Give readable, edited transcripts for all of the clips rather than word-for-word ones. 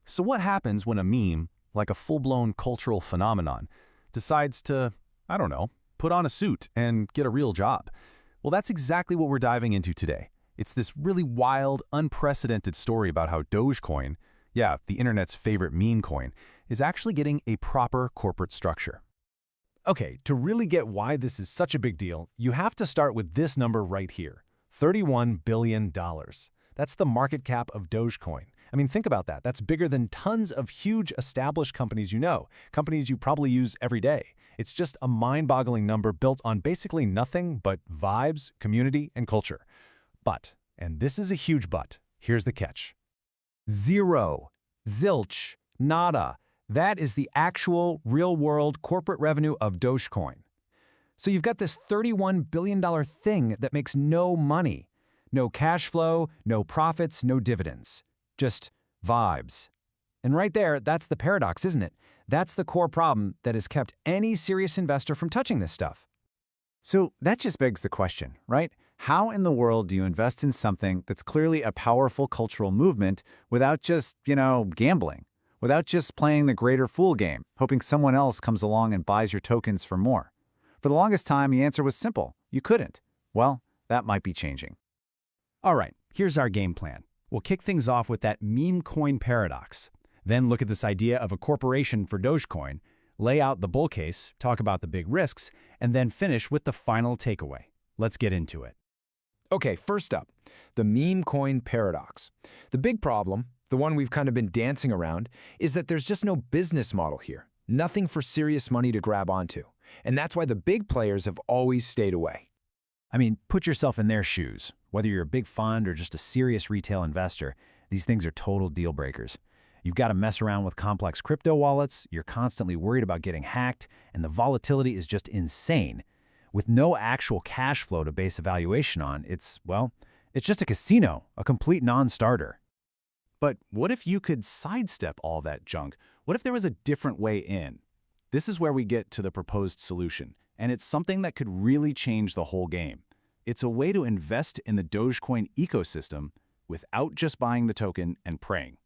So what happens when a meme, like a full-blown cultural phenomenon, decides to, I don't know, put on a suit and get a real job? Well, that's exactly what we're diving into today. It's this really wild, unprecedented story about how Dogecoin, yeah, the internet's favorite meme coin, is actually getting a proper corporate structure. Okay, to really get why this is such a big deal, you have to start with this number right here, $31 billion. That's the market cap of Dogecoin. I mean, think about that. That's bigger than tons of huge established companies you know, companies you probably use every day. It's just a mind-boggling number built on basically nothing but vibes, community, and culture. But, and this is a huge but, here's the catch. Zero. Zilch. Nada. That is the actual, real-world corporate revenue of Dogecoin. So you've got this $31 billion thing that makes no money. No cash flow, no profits, no dividends. Just vibes. And right there, that's the paradox, isn't it? That's the core problem that has kept any serious investor from touching this stuff. So that just begs the question, right? How in the world do you invest in something that's clearly a powerful cultural movement without just, gambling? Without just playing the greater fool game, hoping someone else comes along and buys your tokens for more? For the longest time, the answer was simple. You couldn't. Well, that might be changing. All right, here's our game plan. We'll kick things off with that meme coin paradox. Then look at this idea of a corporation for Dogecoin, lay out the bull case, talk about the big risks, and then finish with the final takeaway. Let's get into it. Okay, first up, the meme coin paradox. The big problem, the one we've kind of been dancing around, is that there's just no business model here. Nothing for serious money to grab onto. And that's why the big players have always stayed away. I mean, put yourself in their shoes. Whether you're a big fund or just a serious retail investor, these things are total deal breakers. You've got to mess around with complex crypto wallets, you're constantly worried about getting hacked, and the volatility is just insane. With no actual cash flow to base a valuation on, it's just a casino, a complete non-starter. But what if you could sidestep all that junk? What if there was a different way in? This is where we get to the proposed solution, and it's something that could really change the whole game. It's a way to invest in the Dogecoin ecosystem without just buying the token and praying.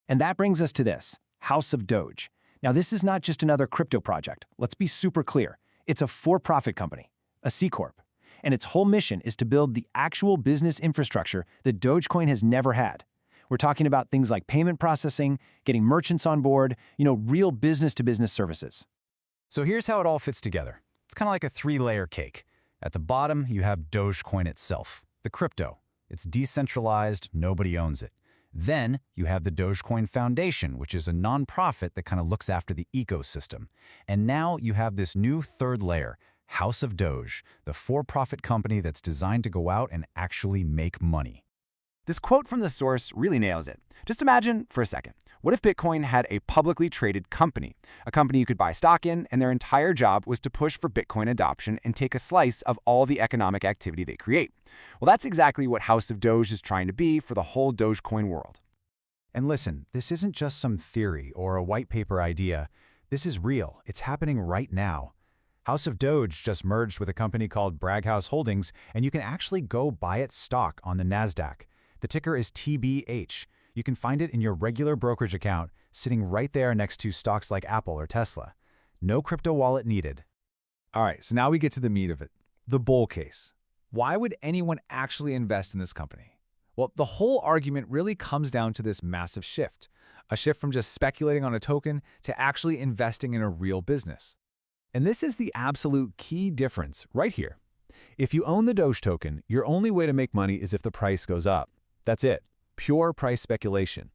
And that brings us to this, House of Doge. Now, this is not just another crypto project. Let's be super clear. It's a for-profit company, a C Corp. And its whole mission is to build the actual business infrastructure that Dogecoin has never had. We're talking about things like payment processing, getting merchants on board, real business-to-business services. So here's how it all fits together. It's kind of like a three-layer cake. At the bottom, you have Dogecoin itself, the crypto. It's decentralized, nobody owns it. Then you have the Dogecoin Foundation, which is a nonprofit that kind of looks after the ecosystem. And now you have this new third layer, House of Doge, the for-profit company that's designed to go out and actually make money. This quote from the source really nails it. Just imagine for a second, what if Bitcoin had a publicly traded company? A company you could buy stock in, and their entire job was to push for Bitcoin adoption and take a slice of all the economic activity they create. Well, that's exactly what House of Doge is trying to be for the whole Dogecoin world. And listen, this isn't just some theory or a white paper idea. This is real. It's happening right now. House of Doge just merged with a company called Braghouse Holdings, and you can actually go buy its stock on the NASDAQ. The ticker is TBH. You can find it in your regular brokerage account, sitting right there next to stocks like Apple or Tesla. No crypto wallet needed. All right, so now we get to the meat of it, the bull case. Why would anyone actually invest in this company? Well, the whole argument really comes down to this massive shift, a shift from just speculating on a token to actually investing in a real business. And this is the absolute key difference right here. If you own the Doge token, your only way to make money is if the price goes up. That's it, pure price speculation.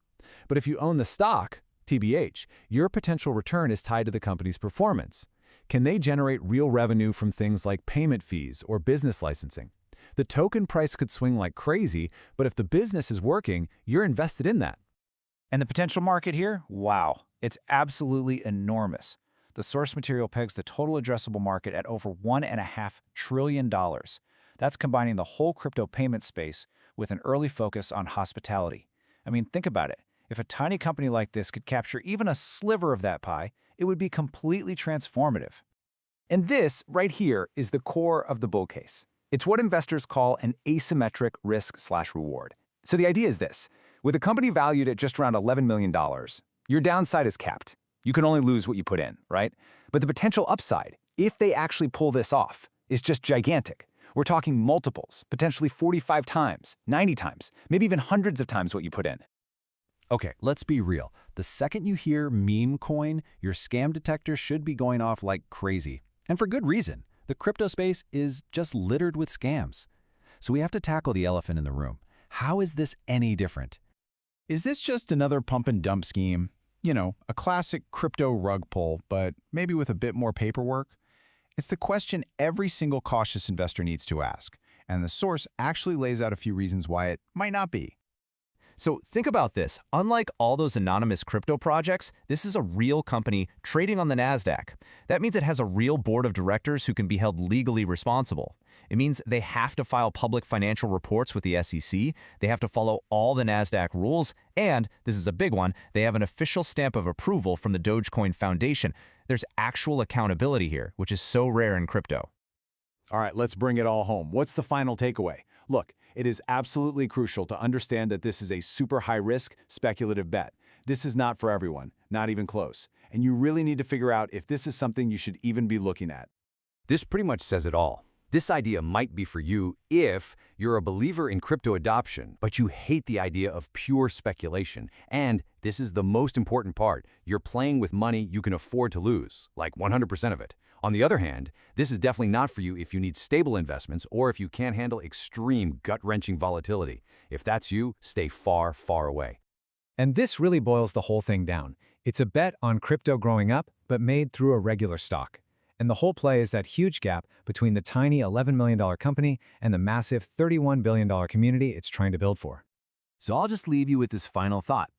But if you own the stock, TBH, your potential return is tied to the company's performance. Can they generate real revenue from things like payment fees or business licensing? The token price could swing like crazy, but if the business is working, you're invested in that. And the potential market here? Wow, it's absolutely enormous. The source material pegs the total addressable market at over $1.5 trillion. That's combining the whole crypto payment space with an early focus on hospitality. I mean, think about it. If a tiny company like this could capture even a sliver of that pie, it would be completely transformative. And this, right here, is the core of the bull case. It's what investors call an asymmetric risk/reward. So the idea is this. With a company valued at just around $11 million, your downside is capped. You can only lose what you put in, right? But the potential upside, if they actually pull this off, is just gigantic. We're talking multiples, potentially 45 times, 90 times, maybe even hundreds of times what you put in. Okay, let's be real. The second you hear meme coin, your scam detector should be going off like crazy. And for good reason. The crypto space is just littered with scams. So we have to tackle the elephant in the room. How is this any different? Is this just another pump and dump scheme? You know, a classic crypto rug pull, but maybe with a bit more paperwork? It's the question every single cautious investor needs to ask, and the source actually lays out a few reasons why it might not be. So think about this. Unlike all those anonymous crypto projects, this is a real company trading on the NASDAQ. That means it has a real board of directors who can be held legally responsible. It means they have to file public financial reports with the SEC, they have to follow all the NASDAQ rules, and, this is a big one, they have an official stamp of approval from the Dogecoin Foundation. There's actual accountability here, which is so rare in crypto. All right, let's bring it all home. What's the final takeaway? Look, it is absolutely crucial to understand that this is a super high-risk, speculative bet. This is not for everyone, not even close. And you really need to figure out if this is something you should even be looking at. This pretty much says it all. This idea might be for you if you're a believer in crypto adoption, but you hate the idea of pure speculation. And this is the most important part. You're playing with money you can afford to lose, like 100% of it. On the other hand, this is definitely not for you if you need stable investments or if you can't handle extreme gut-wrenching volatility. If that's you, stay far, far away. And this really boils the whole thing down. It's a bet on crypto growing up, but made through a regular stock. And the whole play is that huge gap between the tiny $11 million company and the massive $31 billion community it's trying to build for. So I'll just leave you with this final thought.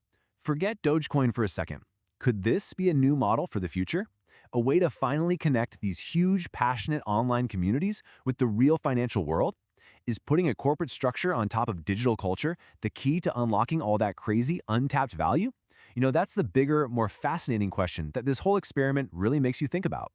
Forget Dogecoin for a second. Could this be a new model for the future? A way to finally connect these huge, passionate online communities with the real financial world? Is putting a corporate structure on top of digital culture the key to unlocking all that crazy, untapped value? You know, that's the bigger, more fascinating question that this whole experiment really makes you think about.